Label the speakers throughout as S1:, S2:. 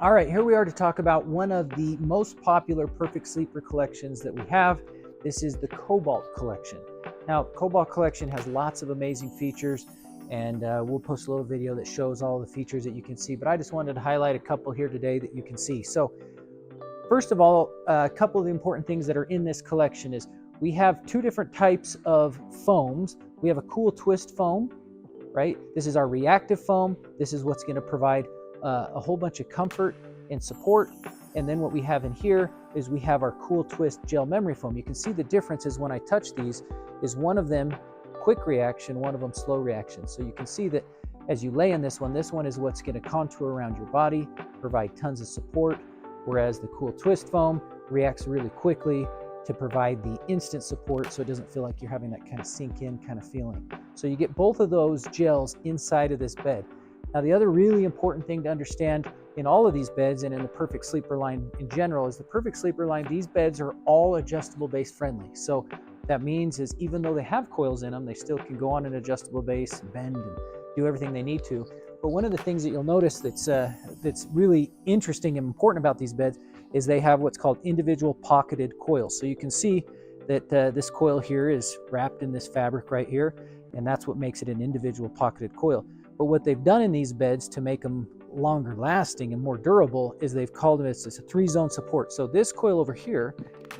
S1: All right, here we are to talk about one of the most popular Perfect Sleeper collections that we have. This is the Cobalt collection. Now, Cobalt collection has lots of amazing features, and we'll post a little video that shows all the features that you can see, but I just wanted to highlight a couple here today that you can see. So, first of all, a couple of the important things that are in this collection is we have two different types of foams. We have a cool twist foam, right? This is our reactive foam. This is what's going to provide a whole bunch of comfort and support. And then what we have in here is we have our cool twist gel memory foam. You can see the differences when I touch these is one of them quick reaction, one of them slow reaction. So you can see that as you lay in this one is what's going to contour around your body, provide tons of support, whereas the cool twist foam reacts really quickly to provide the instant support, so it doesn't feel like you're having that kind of sink in kind of feeling. So you get both of those gels inside of this bed. Now, the other really important thing to understand in all of these beds and in the Perfect Sleeper line in general is the Perfect Sleeper line, these beds are all adjustable base friendly. So that means is even though they have coils in them, they still can go on an adjustable base, bend and do everything they need to. But one of the things that you'll notice that's really interesting and important about these beds is they have what's called individual pocketed coils. So you can see that this coil here is wrapped in this fabric right here, and that's what makes it an individual pocketed coil. But what they've done in these beds to make them longer lasting and more durable is they've called it's a 3-zone support. So this coil over here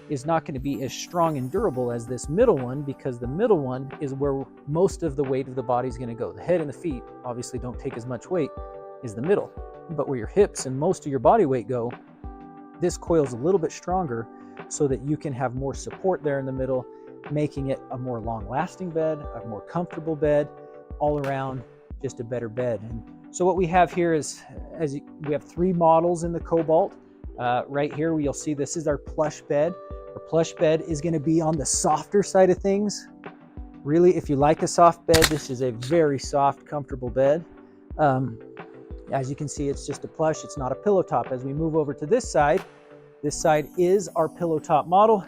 S1: is not going to be as strong and durable as this middle one, because the middle one is where most of the weight of the body is going to go. The head and the feet obviously don't take as much weight as the middle, but where your hips and most of your body weight go, this coil is a little bit stronger so that you can have more support there in the middle, making it a more long-lasting bed, a more comfortable bed, all around just a better bed. And so what we have here is, we have 3 models in the Cobalt. Right here you'll see this is our plush bed. Our plush bed is going to be on the softer side of things. Really, if you like a soft bed, this is a very soft, comfortable bed. As you can see, it's just a plush, it's not a pillow top. As we move over to this side is our pillow top model.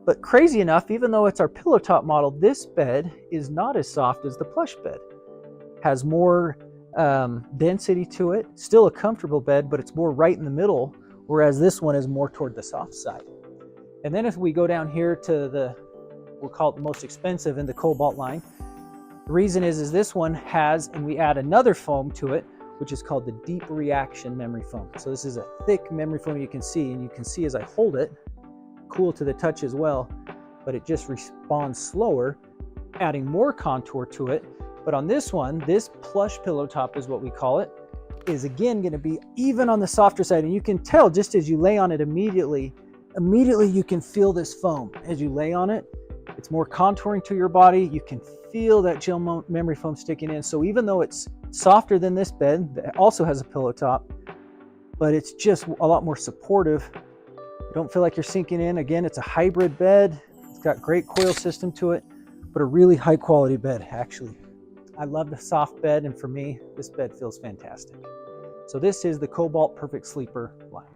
S1: But crazy enough, even though it's our pillow top model, this bed is not as soft as the plush bed. Has more density to it, still a comfortable bed, but it's more right in the middle, whereas this one is more toward the soft side. And then if we go down here to we'll call it the most expensive in the Cobalt line, the reason is this one has, and we add another foam to it, which is called the deep reaction memory foam. So this is a thick memory foam you can see, and you can see as I hold it, cool to the touch as well, but it just responds slower, adding more contour to it. But on this one, this plush pillow top is what we call it, is again going to be even on the softer side. And you can tell just as you lay on it immediately you can feel this foam. As you lay on it, it's more contouring to your body. You can feel that gel memory foam sticking in. So even though it's softer than this bed that also has a pillow top, but it's just a lot more supportive. You don't feel like you're sinking in. Again, it's a hybrid bed. It's got great coil system to it, but a really high quality bed, actually. I love the soft bed, and for me, this bed feels fantastic. So this is the Cobalt Perfect Sleeper line.